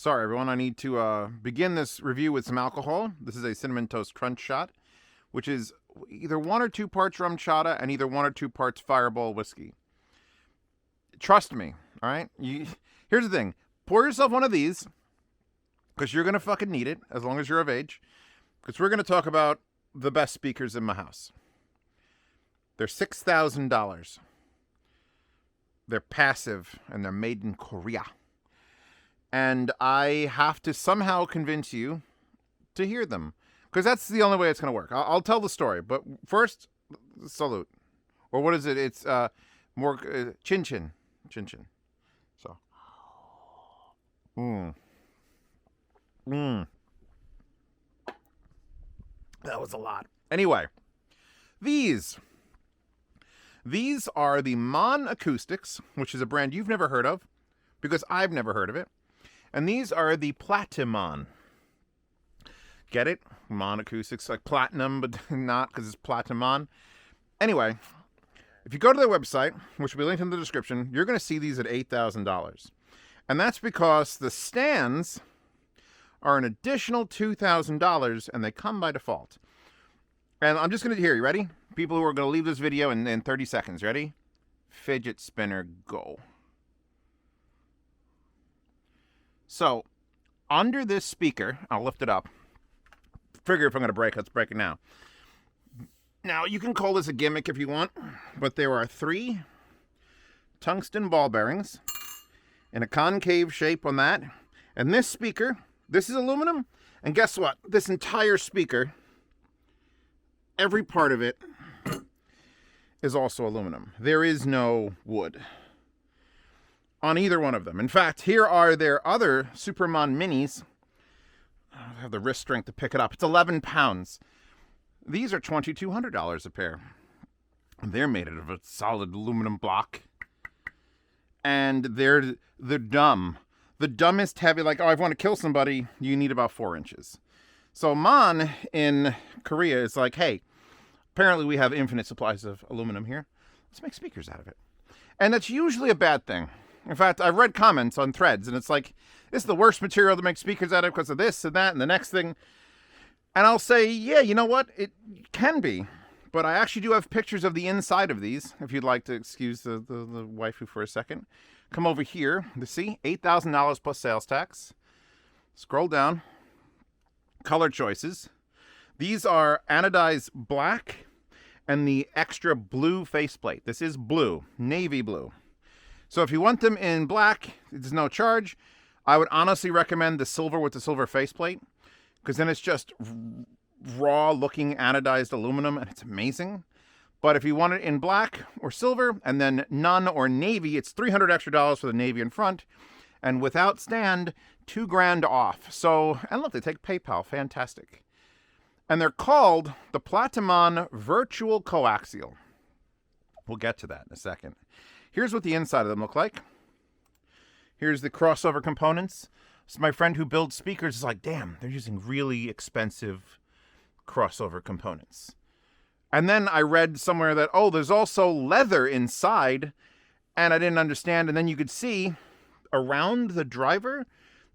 Sorry, everyone. I need to begin this review with some alcohol. This is a Cinnamon Toast Crunch shot, which is either 1 or 2 parts rum chata and either 1 or 2 parts Fireball whiskey. Trust me, all right? Here's the thing. Pour yourself one of these, because you're going to fucking need it, as long as you're of age, because we're going to talk about the best speakers in my house. They're $6,000. They're passive, and they're made in Korea. And I have to somehow convince you to hear them, because that's the only way it's going to work. I'll tell the story, but first, salute. Or what is it? It's more chin-chin. Chin-chin. So. That was a lot. Anyway, these are the Mon Acoustics, which is a brand you've never heard of, because I've never heard of it. And these are the Platimon. Get it? Mon Acoustics, like platinum, but not because it's Platimon. Anyway, if you go to their website, which will be linked in the description, you're going to see these at $8,000. And that's because the stands are an additional $2,000, and they come by default. And I'm just going to hear you. Ready? People who are going to leave this video in 30 seconds. Ready? Fidget spinner, go. So, under this speaker, I'll lift it up. Figure if I'm going to break, let's break it now. Now, you can call this a gimmick if you want, but there are 3 tungsten ball bearings in a concave shape on that. And this speaker, this is aluminum, and guess what? This entire speaker, every part of it is also aluminum. There is no wood on either one of them. In fact, here are their other Supermon minis. I have the wrist strength to pick it up. It's 11 pounds. These are $2,200 a pair. They're made out of a solid aluminum block. And they're dumb. The dumbest heavy, like, oh, I want to kill somebody, you need about 4 inches. So Mon in Korea is like, hey, apparently we have infinite supplies of aluminum here. Let's make speakers out of it. And that's usually a bad thing. In fact, I've read comments on threads, and it's like, this is the worst material to make speakers out of because of this and that and the next thing. And I'll say, yeah, you know what? It can be. But I actually do have pictures of the inside of these, if you'd like to excuse the waifu for a second. Come over here to see, $8,000 plus sales tax. Scroll down. Color choices. These are anodized black and the extra blue faceplate. This is blue, navy blue. So if you want them in black, there's no charge. I would honestly recommend the silver with the silver faceplate, because then it's just raw looking anodized aluminum and it's amazing. But if you want it in black or silver and then none or navy, it's $300 extra for the navy in front. And without stand, $2,000 off. So, and look, they take PayPal. Fantastic. And they're called the Platimon Virtual Coaxial. We'll get to that in a second. Here's what the inside of them look like. Here's the crossover components. So my friend who builds speakers is like, damn, they're using really expensive crossover components. And then I read somewhere that, oh, there's also leather inside, and I didn't understand. And then you could see around the driver,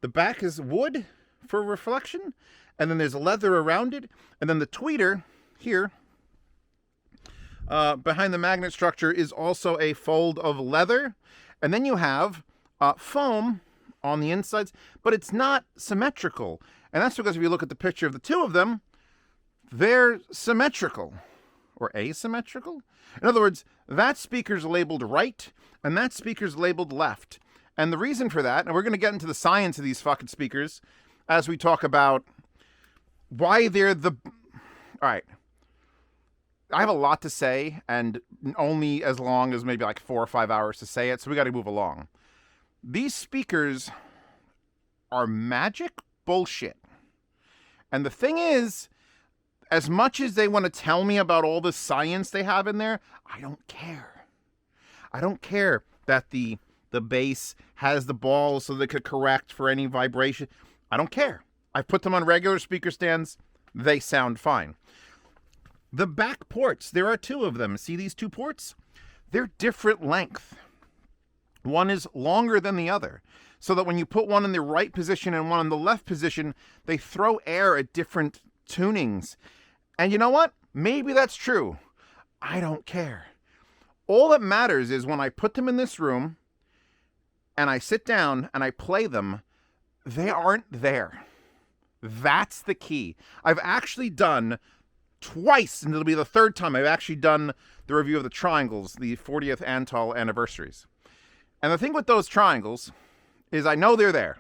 the back is wood for reflection, and then there's leather around it, and then the tweeter here, behind the magnet structure, is also a fold of leather, and then you have foam on the insides, but it's not symmetrical. And that's because if you look at the picture of the two of them, they're symmetrical. Or asymmetrical? In other words, that speaker's labeled right, and that speaker's labeled left. And the reason for that, and we're going to get into the science of these fucking speakers as we talk about why they're the... All right. I have a lot to say, and only as long as maybe like 4 or 5 hours to say it, so we got to move along. These speakers are magic bullshit. And the thing is, as much as they want to tell me about all the science they have in there, I don't care. I don't care that the bass has the balls so they could correct for any vibration. I don't care. I've put them on regular speaker stands. They sound fine. The back ports, there are 2 of them. See these 2 ports? They're different length. One is longer than the other, so that when you put one in the right position and one in the left position, they throw air at different tunings. And you know what? Maybe that's true. I don't care. All that matters is when I put them in this room and I sit down and I play them, they aren't there. That's the key. I've actually done twice, and it'll be the third time I've actually done the review of the triangles, the 40th Antal anniversaries. And the thing with those triangles is I know they're there.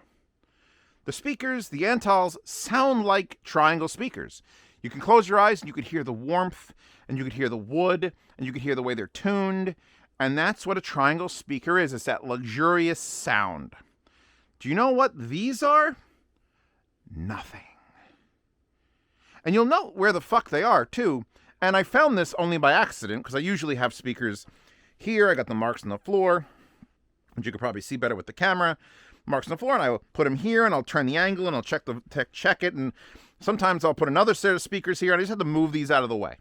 The speakers, the Antals, sound like triangle speakers. You can close your eyes and you could hear the warmth, and you could hear the wood, and you could hear the way they're tuned. And that's what a triangle speaker is. It's that luxurious sound. Do you know what these are? Nothing. And you'll know where the fuck they are, too. And I found this only by accident, because I usually have speakers here. I got the marks on the floor, which you could probably see better with the camera. Marks on the floor, and I will put them here, and I'll turn the angle, and I'll check it, and sometimes I'll put another set of speakers here, and I just have to move these out of the way.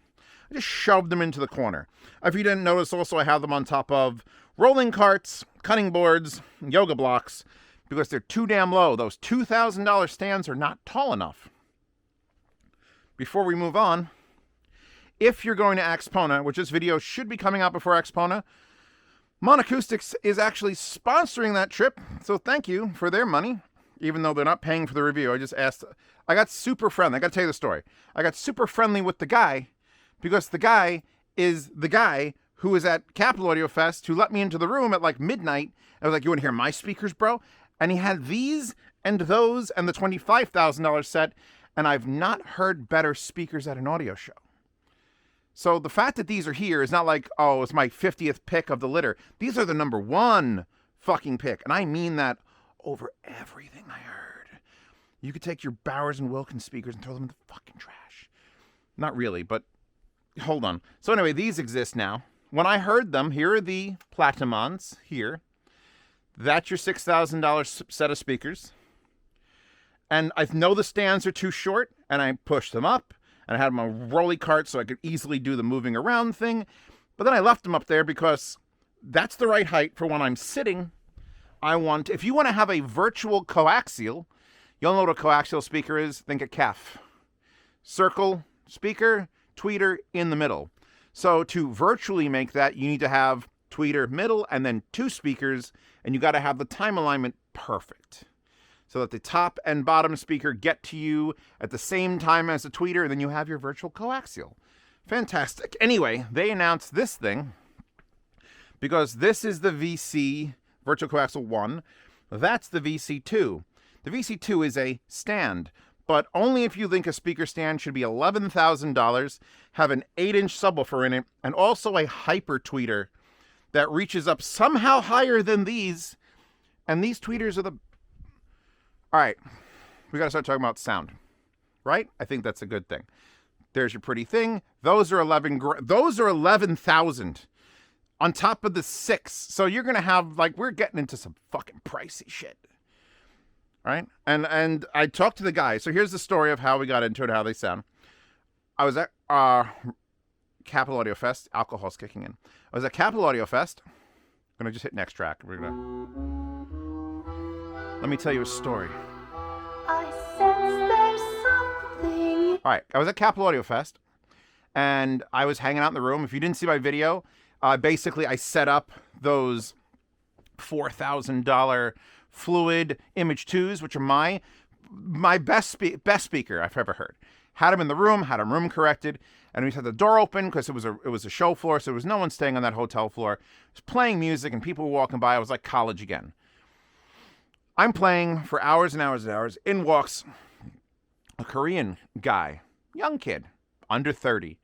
I just shoved them into the corner. If you didn't notice, also I have them on top of rolling carts, cutting boards, yoga blocks, because they're too damn low. Those $2,000 stands are not tall enough. Before we move on, if you're going to Axpona, which this video should be coming out before Axpona, Acoustics is actually sponsoring that trip, so thank you for their money, even though they're not paying for the review. I just asked. I got super friendly. I got to tell you the story. I got super friendly with the guy because the guy is the guy who was at Capital Audio Fest who let me into the room at like midnight. I was like, you want to hear my speakers, bro? And he had these and those and the $25,000 set, and I've not heard better speakers at an audio show. So the fact that these are here is not like, oh, it's my 50th pick of the litter. These are the number one fucking pick. And I mean that over everything I heard. You could take your Bowers and Wilkins speakers and throw them in the fucking trash. Not really, but hold on. So anyway, these exist now. When I heard them, here are the Platimons here. That's your $6,000 set of speakers. And I know the stands are too short, and I pushed them up. And I had them on rolly carts so I could easily do the moving around thing. But then I left them up there because that's the right height for when I'm sitting. If you want to have a virtual coaxial, you'll know what a coaxial speaker is. Think a CAF. Circle, speaker, tweeter in the middle. So to virtually make that, you need to have tweeter middle and then two speakers. And you got to have the time alignment perfect, so that the top and bottom speaker get to you at the same time as the tweeter, and then you have your virtual coaxial. Fantastic. Anyway, they announced this thing because this is the VC, Virtual Coaxial 1. That's the VC2. The VC2 is a stand, but only if you think a speaker stand should be $11,000, have an 8-inch subwoofer in it, and also a hyper tweeter that reaches up somehow higher than these. And these tweeters are the... All right, we got to start talking about sound, right? I think that's a good thing. There's your pretty thing. Those are 11,000 on top of the 6. So you're going to have, like, we're getting into some fucking pricey shit. All right? And I talked to the guy. So here's the story of how we got into it, how they sound. I was at Capital Audio Fest. Alcohol's kicking in. I was at Capital Audio Fest. I'm going to just hit next track. Let me tell you a story. I sense there's something. All right, I was at Capital Audio Fest, and I was hanging out in the room. If you didn't see my video, basically I set up those $4,000 Fluid Image 2s, which are my best speaker I've ever heard. Had them in the room, had them room corrected, and we had the door open because it was a show floor, so there was no one staying on that hotel floor. I was playing music, and people were walking by. I was like college again. I'm playing for hours and hours and hours. In walks a Korean guy, young kid, under 30.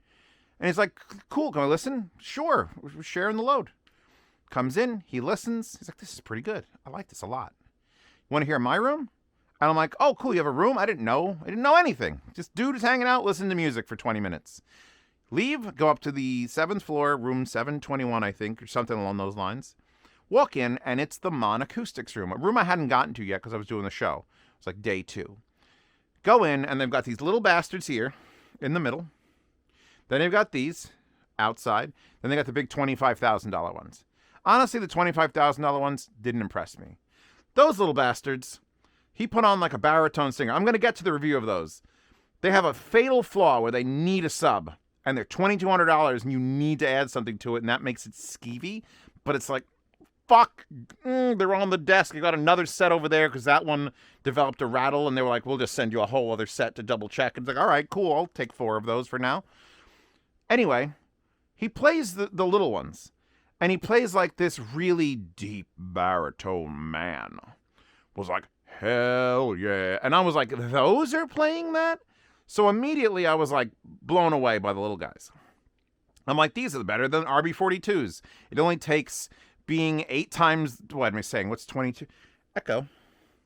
And he's like, cool, can I listen? Sure, we're sharing the load. Comes in, he listens. He's like, this is pretty good. I like this a lot. You want to hear my room? And I'm like, oh, cool, you have a room? I didn't know anything. Just dude is hanging out, listening to music for 20 minutes. Leave, go up to the 7th floor, room 721, I think, or something along those lines. Walk in, and it's the Acoustics room, a room I hadn't gotten to yet because I was doing the show. It's like day 2. Go in, and they've got these little bastards here in the middle. Then they've got these outside. Then they got the big $25,000 ones. Honestly, the $25,000 ones didn't impress me. Those little bastards, he put on like a baritone singer. I'm going to get to the review of those. They have a fatal flaw where they need a sub, and they're $2,200, and you need to add something to it, and that makes it skeevy. But it's like, fuck, they're on the desk. You got another set over there because that one developed a rattle, and they were like, we'll just send you a whole other set to double check. And it's like, all right, cool, I'll take 4 of those for now. Anyway, he plays the little ones, and he plays like this really deep baritone man. Was like, hell yeah. And I was like, those are playing that? So immediately I was like blown away by the little guys. I'm like, these are better than RB42s. It only takes being 8 times, what am I saying? What's 22? Echo,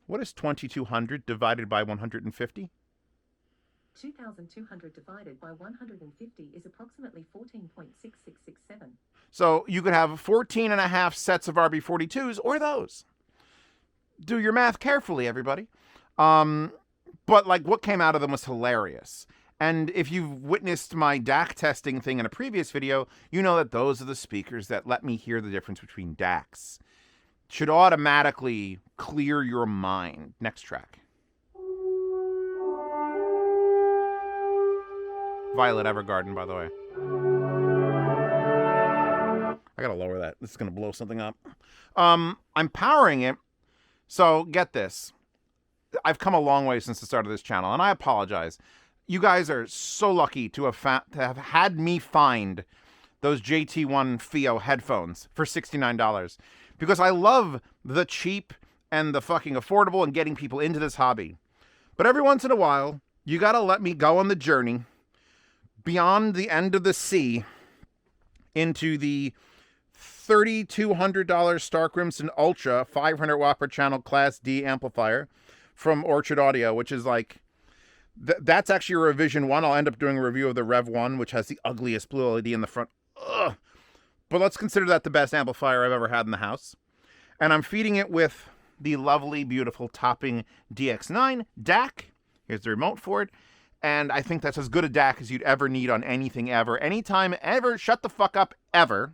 what is 2200 divided by 150? 2,200 divided by 150 is approximately 14.6667. So you could have 14 and a half sets of RB42s or those. Do your math carefully, everybody. But like what came out of them was hilarious. And if you've witnessed my DAC testing thing in a previous video, you know that those are the speakers that let me hear the difference between DACs. Should automatically clear your mind. Next track. Violet Evergarden, by the way. I gotta lower that. This is gonna blow something up. I'm powering it. So get this. I've come a long way since the start of this channel, and I apologize. You guys are so lucky to have had me find those JT1 FIO headphones for $69 because I love the cheap and the fucking affordable and getting people into this hobby. But every once in a while, you gotta let me go on the journey beyond the end of the sea into the $3,200 Stark Crimson Ultra 500 watt per channel Class D amplifier from Orchard Audio, which is like, that's actually a Revision 1. I'll end up doing a review of the Rev 1, which has the ugliest blue LED in the front. Ugh. But let's consider that the best amplifier I've ever had in the house. And I'm feeding it with the lovely, beautiful Topping DX9 DAC. Here's the remote for it. And I think that's as good a DAC as you'd ever need on anything ever. Anytime ever. Shut the fuck up ever.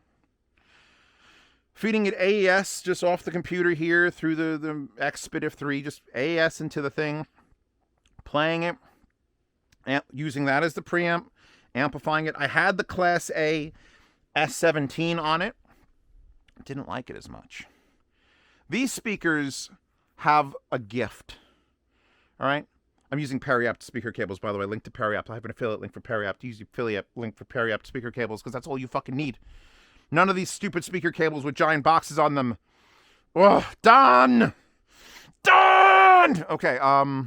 Feeding it AES just off the computer here through the Expeditive 3. Just AES into the thing. Playing it. Using that as the preamp. Amplifying it. I had the Class A S17 on it. Didn't like it as much. These speakers have a gift. All right? I'm using Periapt speaker cables, by the way. Link to Periapt. I have an affiliate link for Periapt. Use the affiliate link for Periapt speaker cables because that's all you fucking need. None of these stupid speaker cables with giant boxes on them. Oh, done! Done! Okay, Fuck.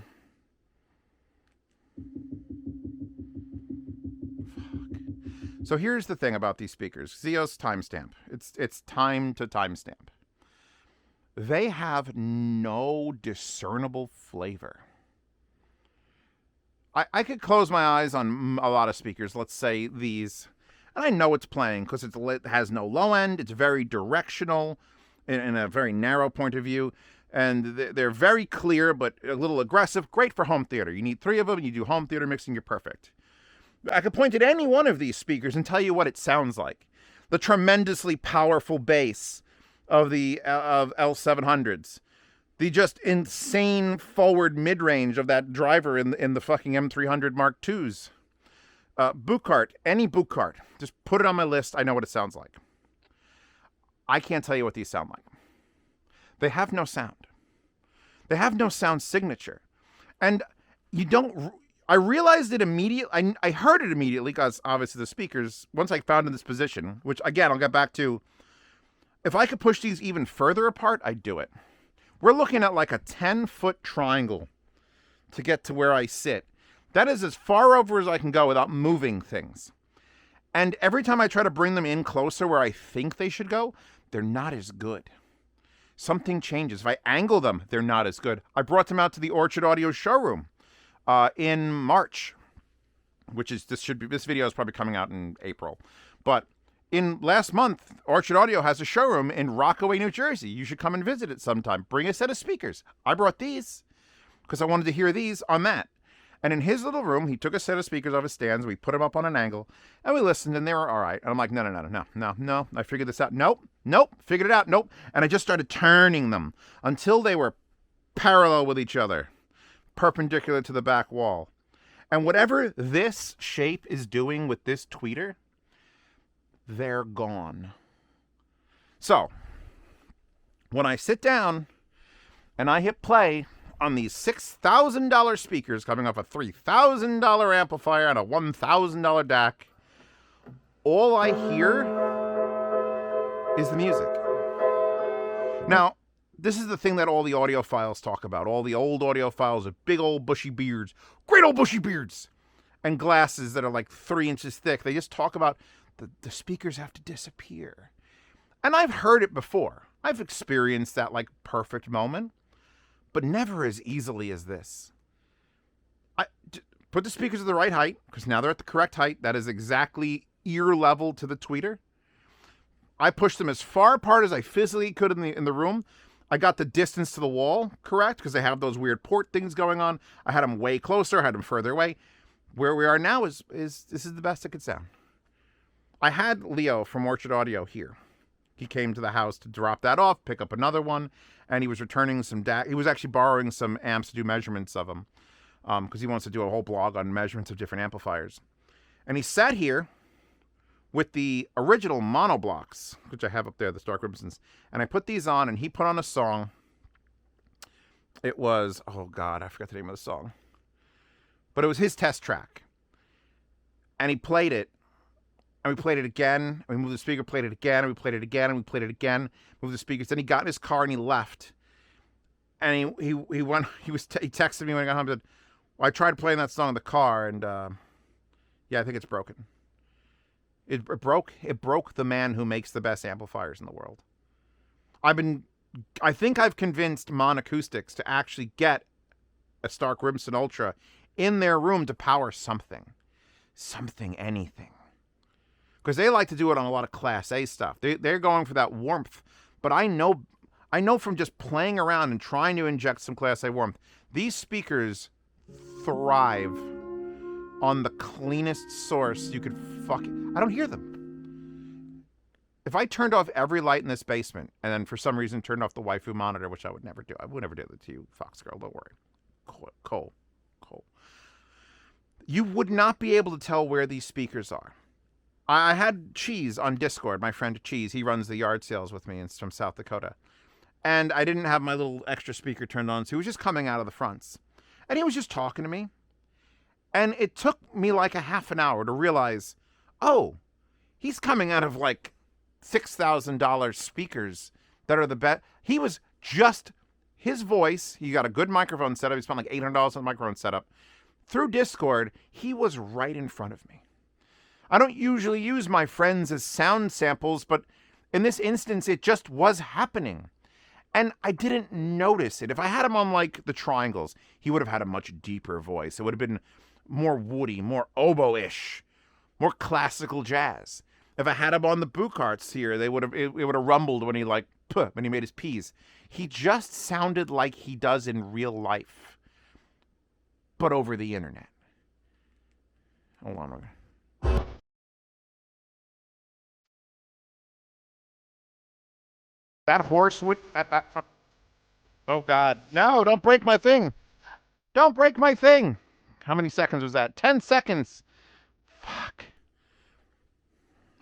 So here's the thing about these speakers. Zeos timestamp. It's time to timestamp. They have no discernible flavor. I could close my eyes on a lot of speakers. Let's say these. And I know it's playing because it has no low end. It's very directional in a very narrow point of view. And they're very clear but a little aggressive. Great for home theater. You need 3 of them. You do home theater mixing. You're perfect. I could point at any one of these speakers and tell you what it sounds like. The tremendously powerful bass of the L700s. The just insane forward mid-range of that driver in the fucking M300 Mark IIs. Buchart, any Buchart. Just put it on my list. I know what it sounds like. I can't tell you what these sound like. They have no sound. They have no sound signature. And you don't... I realized it immediately. I heard it immediately because obviously the speakers, once I found in this position, which again, I'll get back to, if I could push these even further apart, I'd do it. We're looking at like a 10-foot triangle to get to where I sit. That is as far over as I can go without moving things. And every time I try to bring them in closer where I think they should go, they're not as good. Something changes. If I angle them, they're not as good. I brought them out to the Orchard Audio showroom in March, which is, this video is probably coming out in April. But in last month, Orchard Audio has a showroom in Rockaway, New Jersey. You should come and visit it sometime. Bring a set of speakers. I brought these because I wanted to hear these on that. And in his little room, he took a set of speakers off his stands, we put them up on an angle, and we listened, and they were all right. And I'm like, no. I figured this out. Nope. Figured it out. Nope. And I just started turning them until they were parallel with each other, perpendicular to the back wall. And whatever this shape is doing with this tweeter, they're gone. So, when I sit down and I hit play on these $6,000 speakers coming off a $3,000 amplifier and a $1,000 DAC, all I hear is the music. Now, this is the thing that all the audiophiles talk about. All the old audiophiles with big old bushy beards, great old bushy beards, and glasses that are like 3 inches thick. They just talk about the speakers have to disappear. And I've heard it before. I've experienced that like perfect moment, but never as easily as this. Put the speakers at the right height, because now they're at the correct height. That is exactly ear level to the tweeter. I pushed them as far apart as I physically could in the room. I got the distance to the wall correct, because they have those weird port things going on. I had them way closer. I had them further away. Where we are now is this is the best it could sound. I had Leo from Orchard Audio here. He came to the house to drop that off, pick up another one, and he was returning some he was actually borrowing some amps to do measurements of them, because he wants to do a whole blog on measurements of different amplifiers. And he sat here with the original mono blocks, which I have up there, the Stark Ribsons, and I put these on, and he put on a song. It was, oh God, I forgot the name of the song. But it was his test track. And he played it, and we played it again, and we moved the speaker, played it again, and we played it again, and we played it again, moved the speakers. Then he got in his car and he left. And he texted me when I got home and said, well, I tried playing that song in the car, and yeah, I think it's broken. It broke the man who makes the best amplifiers in the world. I think I've convinced Acoustics to actually get a Stark Ribson Ultra in their room to power something, anything. Because they like to do it on a lot of Class A stuff. They're going for that warmth. But I know from just playing around and trying to inject some Class A warmth, these speakers thrive on the cleanest source you could I don't hear them. If I turned off every light in this basement and then for some reason turned off the waifu monitor, which I would never do. I would never do that to you, Fox Girl. Don't worry. Cole. You would not be able to tell where these speakers are. I had Cheese on Discord, my friend Cheese. He runs the yard sales with me. It's from South Dakota. And I didn't have my little extra speaker turned on, so he was just coming out of the fronts. And he was just talking to me. And it took me like a half an hour to realize, oh, he's coming out of like $6,000 speakers that are the best. He was just his voice. He got a good microphone setup. He spent like $800 on the microphone setup. Through Discord, he was right in front of me. I don't usually use my friends as sound samples, but in this instance, it just was happening. And I didn't notice it. If I had him on like the Triangles, he would have had a much deeper voice. It would have been more woody, more oboe-ish, more classical jazz. If I had him on the Bucarts here, it would have rumbled when he made his P's. He just sounded like he does in real life, but over the internet. Hold on. That horse would... Oh, God. No, don't break my thing. Don't break my thing. How many seconds was that? 10 seconds. Fuck.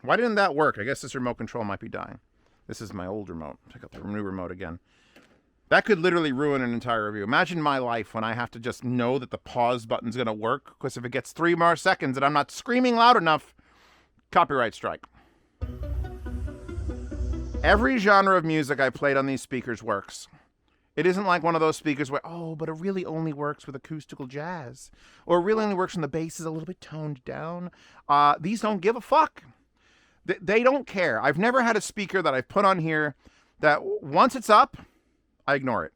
Why didn't that work? I guess this remote control might be dying. This is my old remote. Pick up the new remote again. That could literally ruin an entire review. Imagine my life when I have to just know that the pause button's going to work, because if it gets 3 more seconds and I'm not screaming loud enough, copyright strike. Every genre of music I played on these speakers works. It isn't like one of those speakers where, oh, but it really only works with acoustical jazz. Or it really only works when the bass is a little bit toned down. These don't give a fuck. They don't care. I've never had a speaker that I've put on here that once it's up, I ignore it.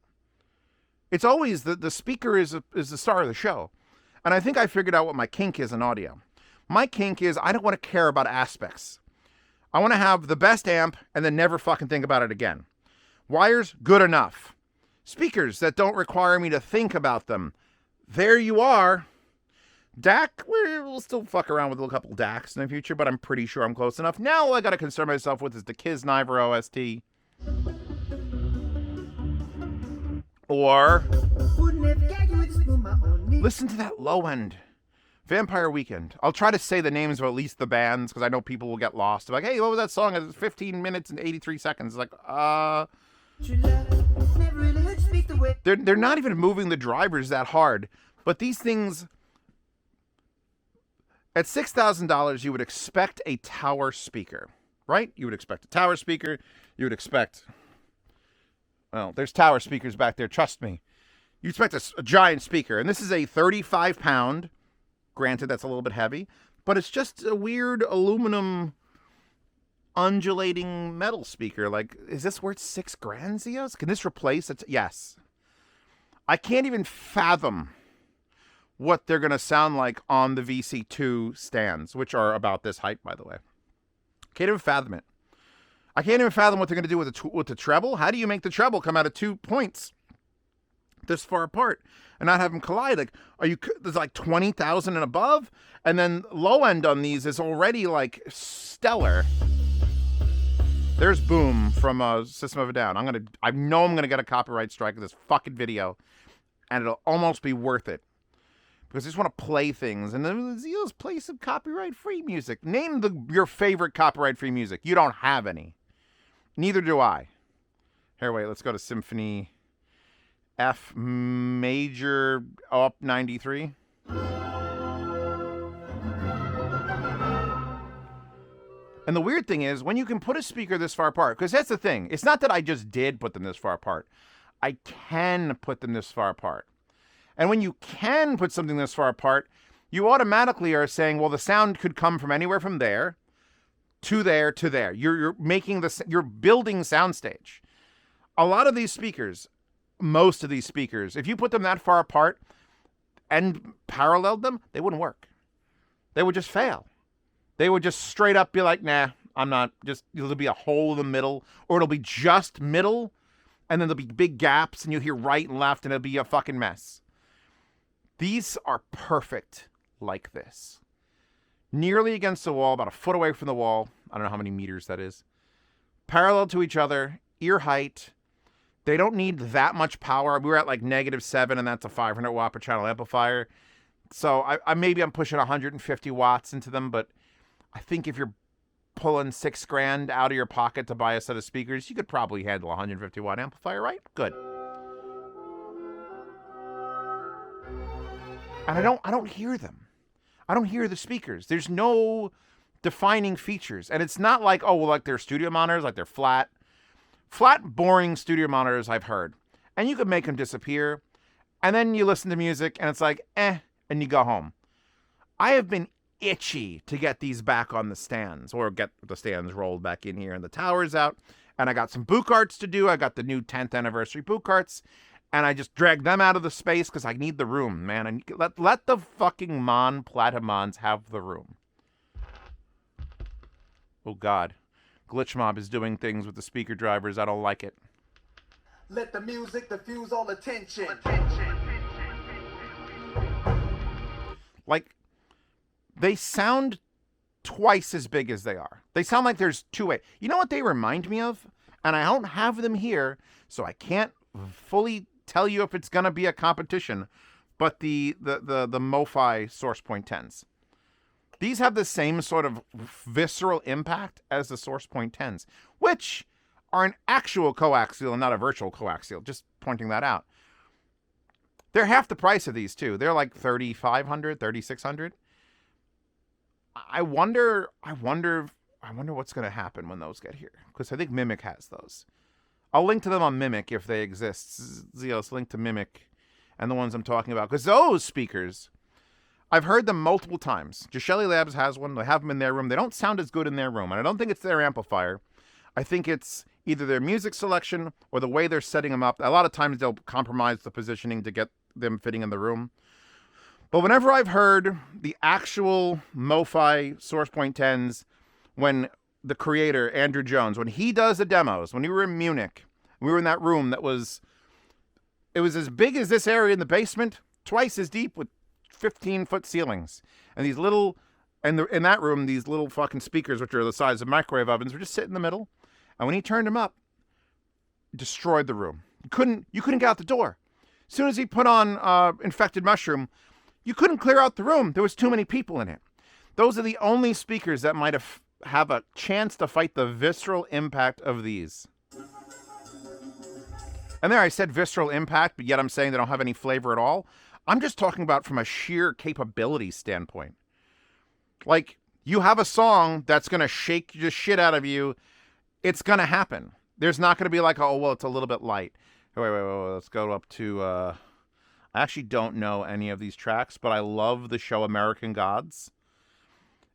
It's always the speaker is the star of the show. And I think I figured out what my kink is in audio. My kink is I don't want to care about aspects. I want to have the best amp and then never fucking think about it again. Wires, good enough. Speakers that don't require me to think about them. There you are. DAC, we'll still fuck around with a couple DACs in the future, but I'm pretty sure I'm close enough. Now all I gotta concern myself with is the Kisniver OST. Or listen to that low end. Vampire Weekend. I'll try to say the names of at least the bands, because I know people will get lost. Like, hey, what was that song? It's 15 minutes and 83 seconds. Like, They're not even moving the drivers that hard. But these things, at $6,000, you would expect a tower speaker, right? You would expect a tower speaker. You would expect, well, there's tower speakers back there. Trust me. You expect a giant speaker. And this is a 35-pound. Granted, that's a little bit heavy, but it's just a weird aluminum undulating metal speaker. Like, is this worth $6,000, Zeos? Can this replace it? Yes. I can't even fathom what they're going to sound like on the VC2 stands, which are about this height, by the way. Can't even fathom it. I can't even fathom what they're going to do with the treble. How do you make the treble come out of 2 points this far apart and not have them collide? Like, there's like 20,000 and above, and then low end on these is already like stellar. There's Boom from System of a Down. I know I'm gonna get a copyright strike of this fucking video, and it'll almost be worth it because I just want to play things. And then Zeos play some copyright-free music. Name your favorite copyright-free music. You don't have any. Neither do I. Here, wait. Let's go to Symphony F major op 93. And the weird thing is, when you can put a speaker this far apart, because that's the thing. It's not that I just did put them this far apart. I can put them this far apart. And when you can put something this far apart, you automatically are saying, well, the sound could come from anywhere from there to there to there. You're building soundstage. A lot of these speakers, most of these speakers, if you put them that far apart and paralleled them, they wouldn't work. They would just fail. They would just straight up be like, nah, I'm not. Just, it'll be a hole in the middle, or it'll be just middle, and then there'll be big gaps, and you'll hear right and left, and it'll be a fucking mess. These are perfect like this. Nearly against the wall, about a foot away from the wall. I don't know how many meters that is. Parallel to each other, ear height. They don't need that much power. We were at like -7, and that's a 500 watt per channel amplifier. So maybe I'm pushing 150 watts into them, but I think if you're pulling $6,000 out of your pocket to buy a set of speakers, you could probably handle a 150 watt amplifier, right? Good. And I don't hear them. I don't hear the speakers. There's no defining features. And it's not like, oh, well, like they're studio monitors, like they're flat, boring studio monitors I've heard. And you could make them disappear. And then you listen to music and it's like, and you go home. I have been itchy to get these back on the stands, or get the stands rolled back in here and the towers out. And I got some boot carts to do. I got the new 10th anniversary boot carts, and I just dragged them out of the space because I need the room, man. And let the fucking Platimons have the room. Oh God, Glitch Mob is doing things with the speaker drivers. I don't like it. Let the music diffuse all attention. Like, they sound twice as big as they are. They sound like there's two ways. You know what they remind me of? And I don't have them here, so I can't fully tell you if it's going to be a competition, but the Mofi Sourcepoint 10s. These have the same sort of visceral impact as the Sourcepoint 10s, which are an actual coaxial and not a virtual coaxial, just pointing that out. They're half the price of these, too. They're like $3,500, $3,600. I wonder what's going to happen when those get here, because I think Mimic has those. I'll link to them on Mimic if they exist. Zeos, link to Mimic and the ones I'm talking about, because those speakers, I've heard them multiple times. Jashelli Labs has one. They have them in their room. They don't sound as good in their room, and I don't think it's their amplifier. I think it's either their music selection or the way they're setting them up. A lot of times they'll compromise the positioning to get them fitting in the room. But whenever I've heard the actual Mofi Sourcepoint 10s, when the creator, Andrew Jones, when he does the demos, when we were in Munich, we were in that room it was as big as this area in the basement, twice as deep with 15-foot ceilings. And these little, and in that room, these little fucking speakers, which are the size of microwave ovens, were just sitting in the middle. And when he turned them up, destroyed the room. You couldn't get out the door. As soon as he put on Infected Mushroom, you couldn't clear out the room. There was too many people in it. Those are the only speakers that might have a chance to fight the visceral impact of these. And there I said visceral impact, but yet I'm saying they don't have any flavor at all. I'm just talking about from a sheer capability standpoint. Like, you have a song that's going to shake the shit out of you. It's going to happen. There's not going to be like, oh, well, it's a little bit light. Wait. Let's go up to... I actually don't know any of these tracks, but I love the show American Gods.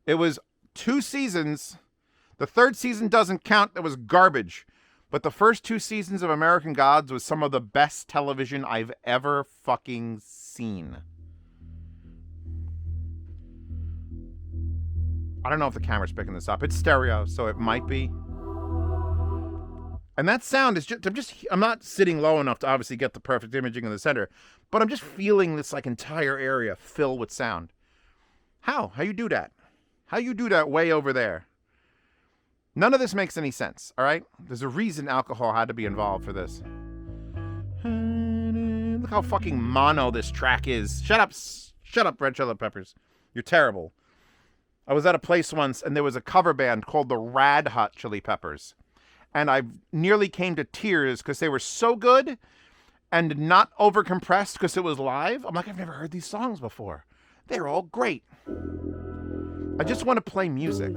It was 2 seasons. The 3rd season doesn't count. It was garbage. But the first 2 seasons of American Gods was some of the best television I've ever fucking seen. I don't know if the camera's picking this up. It's stereo, so it might be. And that sound is I'm not sitting low enough to obviously get the perfect imaging in the center, but I'm just feeling this like entire area fill with sound. How you do that? How you do that way over there? None of this makes any sense, all right? There's a reason alcohol had to be involved for this. Look how fucking mono this track is. Shut up, Red Chili Peppers. You're terrible. I was at a place once, and there was a cover band called the Rad Hot Chili Peppers. And I nearly came to tears because they were so good and not overcompressed because it was live. I'm like, I've never heard these songs before. They're all great. I just want to play music.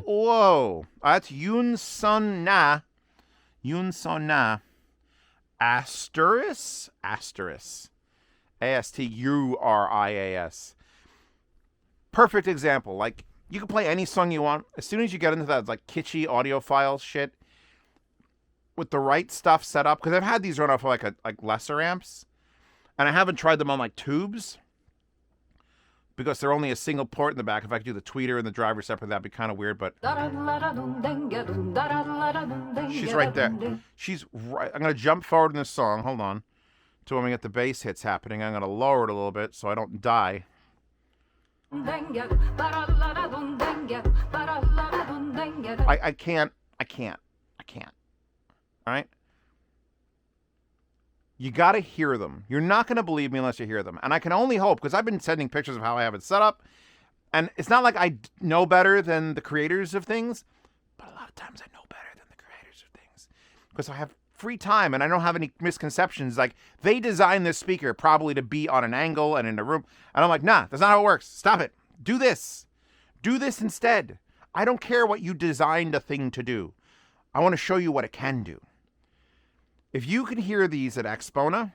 Whoa. That's Yoon Sun Na. Yoon Sun Na. Asturis? Asturis. Asturis. Perfect example. Like, you can play any song you want. As soon as you get into that, like, kitschy audiophile shit with the right stuff set up, because I've had these run off of like lesser amps, and I haven't tried them on like tubes, because they're only a single port in the back. If I could do the tweeter and the driver separate, that'd be kind of weird, but she's right there. She's right. I'm going to jump forward in this song. Hold on. To when we get the bass hits happening. I'm going to lower it a little bit so I don't die. I can't. All right? You got to hear them. You're not going to believe me unless you hear them. And I can only hope, because I've been sending pictures of how I have it set up. And it's not like I know better than the creators of things, but a lot of times I know better than the creators of things. Because I have free time and I don't have any misconceptions. Like, they designed this speaker probably to be on an angle and in a room. And I'm like, nah, that's not how it works. Stop it. Do this. Do this instead. I don't care what you designed a thing to do. I want to show you what it can do. If you can hear these at Axpona,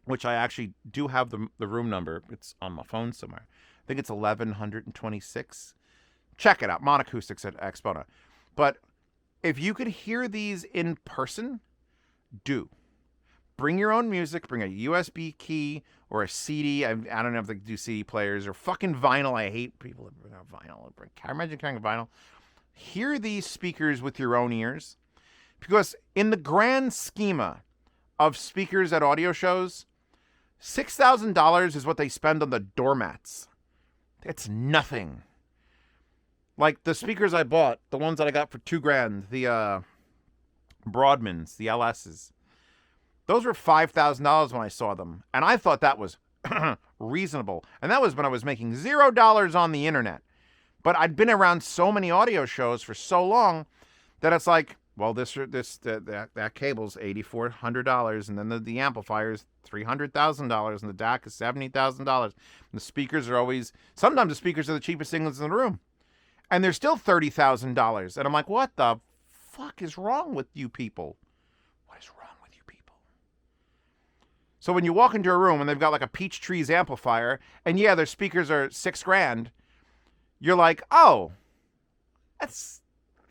which I actually do have the room number. It's on my phone somewhere. I think it's 1126. Check it out. Acoustics at Axpona. But if you could hear these in person, do. Bring your own music. Bring a USB key or a CD. I don't know if they do CD players or fucking vinyl. I hate people that bring out vinyl. Imagine carrying a vinyl. Hear these speakers with your own ears. Because in the grand schema of speakers at audio shows, $6,000 is what they spend on the doormats. It's nothing. Like the speakers I bought, the ones that I got for $2,000, the Broadmans, the LSs, those were $5,000 when I saw them. And I thought that was reasonable. And that was when I was making $0 on the internet. But I'd been around so many audio shows for so long that it's like, well, that cable's $8,400, and then the amplifier's $300,000, and the DAC is $70,000. And the speakers are always, sometimes the speakers are the cheapest things in the room, and they're still $30,000. And I'm like, what the fuck is wrong with you people? What is wrong with you people? So when you walk into a room and they've got like a Peachtree's amplifier, and yeah, their speakers are $6,000, you're like, oh, that's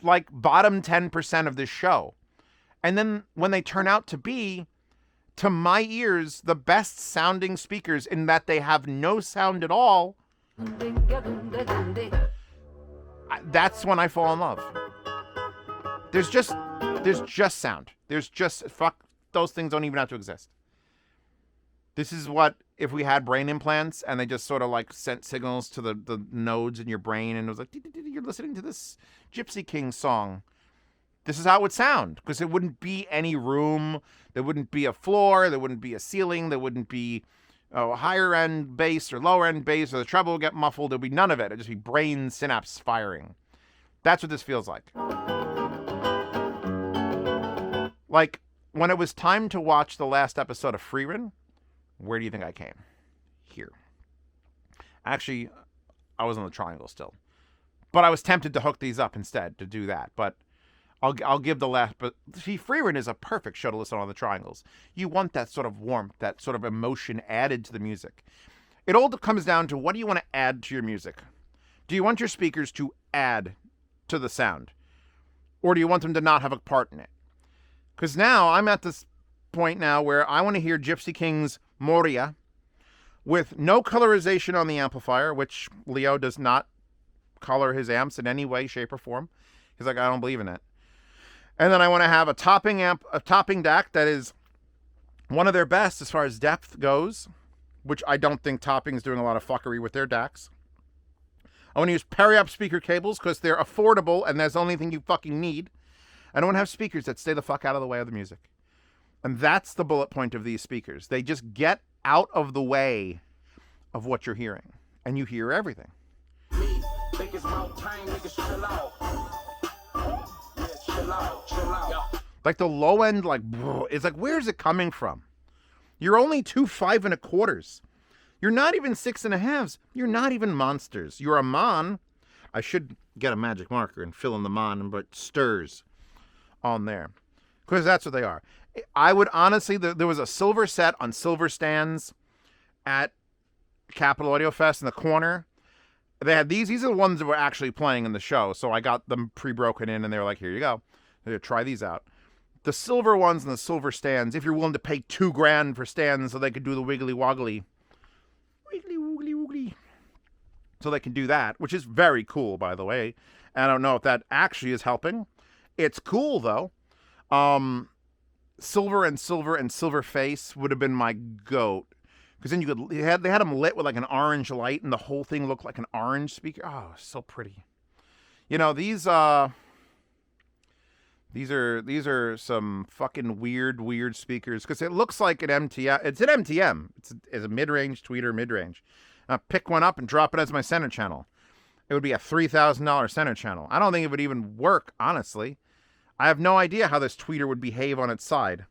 like bottom 10% of this show. And then when they turn out to be, to my ears, the best sounding speakers in that they have no sound at all, that's when I fall in love. There's just sound. Fuck, those things don't even have to exist. This is what if we had brain implants and they just sort of like sent signals to the nodes in your brain and it was like, you're listening to this Gypsy King song. This is how it would sound, because there wouldn't be any room. There wouldn't be a floor. There wouldn't be a ceiling. There wouldn't be a higher end bass or lower end bass, or the treble would get muffled. There'd be none of it. It'd just be brain synapse firing. That's what this feels like. Like, when it was time to watch the last episode of Freerun, where do you think I came? Here. Actually, I was on the triangle still. But I was tempted to hook these up instead to do that. But I'll give the last... But see, Freerun is a perfect show to listen on the triangles. You want that sort of warmth, that sort of emotion added to the music. It all comes down to, what do you want to add to your music? Do you want your speakers to add to the sound? Or do you want them to not have a part in it? Because now I'm at this point now where I want to hear Gypsy King's Moria with no colorization on the amplifier, which Leo does not color his amps in any way, shape, or form. He's like, I don't believe in it. And then I want to have a topping DAC that is one of their best as far as depth goes, which I don't think Topping is doing a lot of fuckery with their DACs. I want to use Periop speaker cables because they're affordable and that's the only thing you fucking need. I don't want to have speakers that stay the fuck out of the way of the music. And that's the bullet point of these speakers. They just get out of the way of what you're hearing. And you hear everything. Like the low end, like, it's like, where's it coming from? You're only 2 5 1/4. You're not even 6 1/2. You're not even monsters. You're a mon. I should get a magic marker and fill in the mon, but stirs on there. Because that's what they are. I would honestly, there was a silver set on silver stands at Capital Audio Fest in the corner. They had these are the ones that were actually playing in the show. So I got them pre-broken in and they were like, here you go. Try these out. The silver ones and the silver stands, if you're willing to pay $2,000 for stands so they could do the wiggly woggly. Wiggly woogly woogly. So they can do that, which is very cool, by the way. I don't know if that actually is helping. It's cool, though. Silver and silver face would have been my goat. Because then they had them lit with like an orange light and the whole thing looked like an orange speaker. Oh, so pretty. You know, these are some fucking weird speakers because it looks like an MTM. It's an MTM. It's a mid-range tweeter mid-range. Pick one up and drop it as my center channel. It would be a $3,000 center channel. I don't think it would even work, honestly. I have no idea how this tweeter would behave on its side.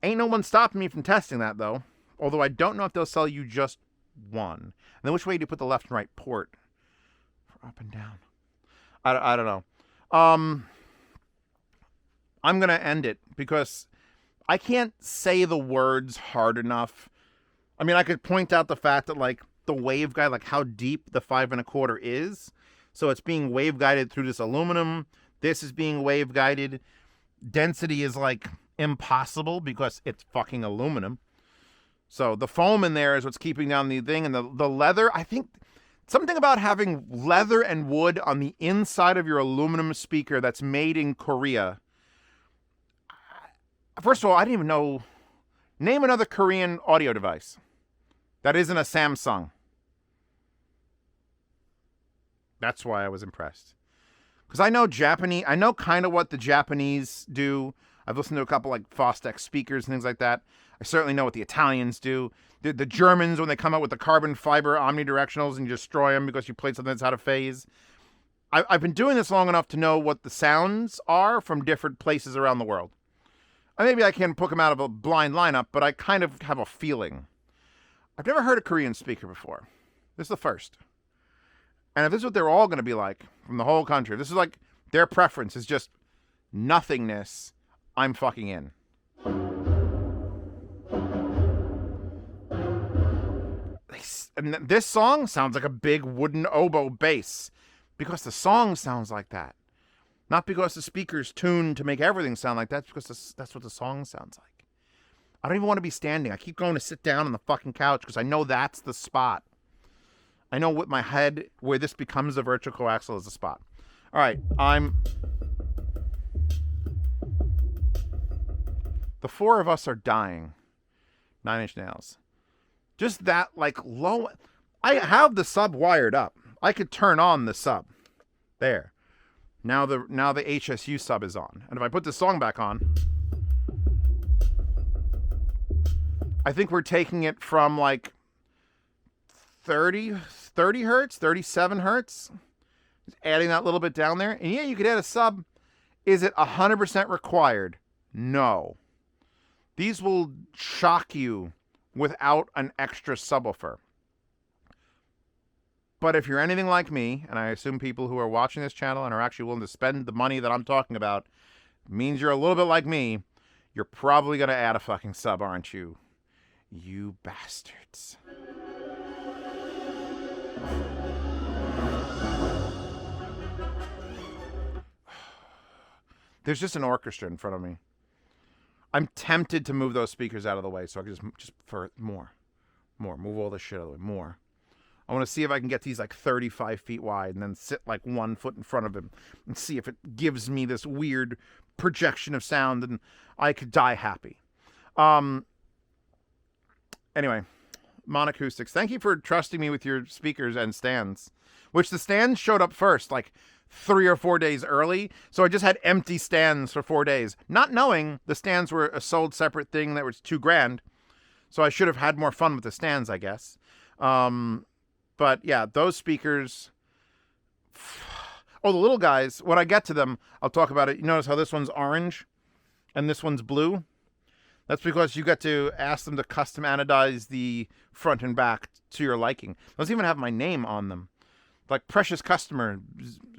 Ain't no one stopping me from testing that, though. Although I don't know if they'll sell you just one. And then which way do you put the left and right port? For up and down. I don't know. I'm going to end it because I can't say the words hard enough. I mean, I could point out the fact that, like, the waveguide, like how deep the 5 1/4 is. So it's being waveguided through this aluminum. This is being waveguided. Density is, like, impossible because it's fucking aluminum. So the foam in there is what's keeping down the thing. And the leather, I think something about having leather and wood on the inside of your aluminum speaker that's made in Korea. First of all, I didn't even know. Name another Korean audio device that isn't a Samsung. That's why I was impressed. Because I know Japanese, I know kind of what the Japanese do. I've listened to a couple like Fostex speakers and things like that. I certainly know what the Italians do. The Germans, when they come out with the carbon fiber omnidirectionals and you destroy them because you played something that's out of phase. I've been doing this long enough to know what the sounds are from different places around the world. Maybe I can't pick them out of a blind lineup, but I kind of have a feeling. I've never heard a Korean speaker before. This is the first. And if this is what they're all going to be like from the whole country, if this is like their preference is just nothingness, I'm fucking in. And this song sounds like a big wooden oboe bass because the song sounds like that. Not because the speaker's tuned to make everything sound like that, because that's what the song sounds like. I don't even want to be standing. I keep going to sit down on the fucking couch because I know that's the spot. I know with my head where this becomes a virtual coaxial is the spot. All right, the four of us are dying. 9 Inch Nails. Just that, like, low. I have the sub wired up. I could turn on the sub. There. Now the HSU sub is on. And if I put the song back on, I think we're taking it from like 30 hertz, 37 hertz. Just adding that little bit down there. And yeah, you could add a sub. Is it 100% required? No. These will shock you without an extra subwoofer. But if you're anything like me, and I assume people who are watching this channel and are actually willing to spend the money that I'm talking about, means you're a little bit like me, you're probably going to add a fucking sub, aren't you? You bastards. There's just an orchestra in front of me. I'm tempted to move those speakers out of the way so I can just for more. Move all this shit out of the way. More. I want to see if I can get these like 35 feet wide and then sit like 1 foot in front of him and see if it gives me this weird projection of sound and I could die happy. Anyway, Mon Acoustics, thank you for trusting me with your speakers and stands, which the stands showed up first, like 3 or 4 days early. So I just had empty stands for 4 days, not knowing the stands were a sold separate thing that was $2,000. So I should have had more fun with the stands, I guess. But yeah, those speakers. Oh, the little guys, when I get to them, I'll talk about it. You notice how this one's orange and this one's blue? That's because you got to ask them to custom anodize the front and back to your liking. Those even have my name on them. Like precious customer,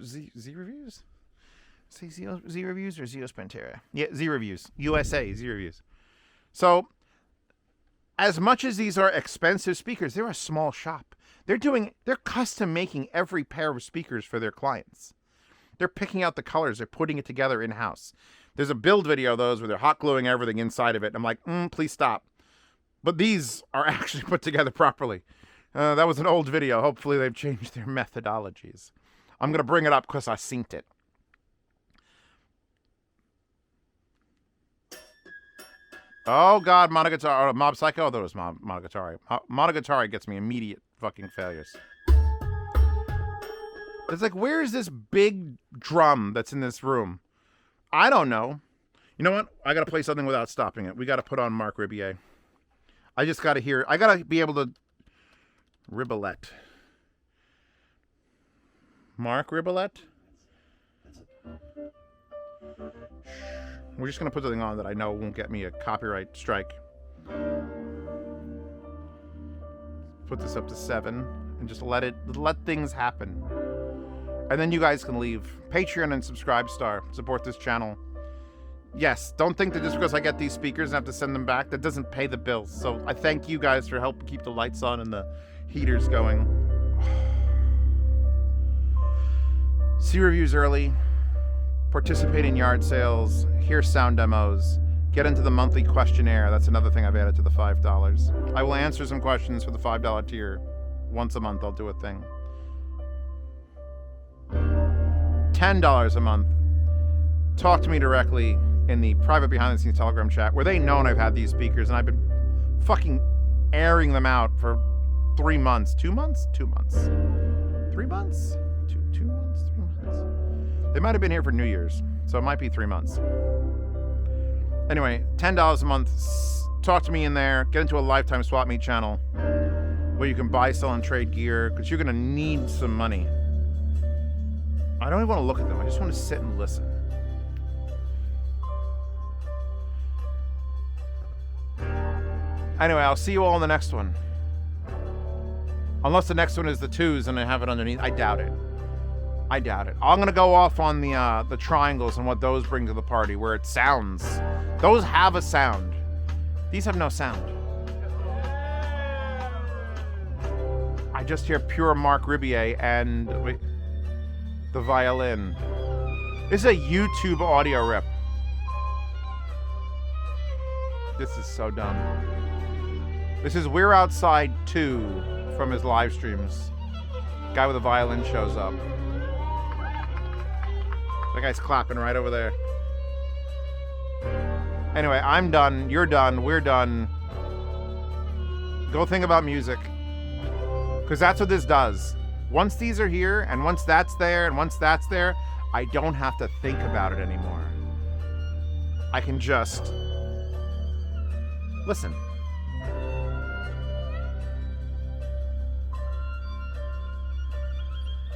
Z Reviews? Say Z Reviews or Zeospantera? Yeah, Z Reviews. USA, Z Reviews. So, as much as these are expensive speakers, they're a small shop. They're custom making every pair of speakers for their clients. They're picking out the colors. They're putting it together in-house. There's a build video of those where they're hot gluing everything inside of it. And I'm like, please stop. But these are actually put together properly. That was an old video. Hopefully they've changed their methodologies. I'm going to bring it up because I synced it. Oh, God, Monogatari. Mob Psycho? Oh, that was Monogatari. Monogatari gets me immediate fucking failures. It's like, where is this big drum that's in this room? I don't know. You know what? I got to play something without stopping it. We got to put on Marc Ribier. I just got to hear. I got to be able to. Ribbolette. Marc Ribbolette? We're just going to put something on that I know won't get me a copyright strike. Put this up to 7 and just let things happen. And then you guys can leave. Patreon and Subscribe Star. Support this channel. Yes, don't think that just because I get these speakers and have to send them back, that doesn't pay the bills. So I thank you guys for helping keep the lights on and the heaters going. See reviews early. Participate in yard sales. Hear sound demos. Get into the monthly questionnaire. That's another thing I've added to the $5. I will answer some questions for the $5 tier. Once a month, I'll do a thing. $10 a month. Talk to me directly in the private behind-the-scenes Telegram chat, where they know I've had these speakers, and I've been fucking airing them out for 3 months. 2 months? 2 months. 3 months? 2 months? 3 months? They might have been here for New Year's, so it might be 3 months. Anyway, $10 a month. Talk to me in there. Get into a lifetime swap meet channel where you can buy, sell, and trade gear, because you're going to need some money. I don't even want to look at them. I just want to sit and listen. Anyway, I'll see you all in the next one. Unless the next one is the 2s and I have it underneath. I doubt it. I doubt it. I'm going to go off on the triangles and what those bring to the party, where it sounds. Those have a sound. These have no sound. I just hear pure Marc Ribier and the violin. This is a YouTube audio rip. This is so dumb. This is We're Outside 2 from his live streams. Guy with a violin shows up. That guy's clapping right over there. Anyway, I'm done. You're done. We're done. Go think about music. Because that's what this does. Once these are here, and once that's there, and once that's there, I don't have to think about it anymore. I can just listen.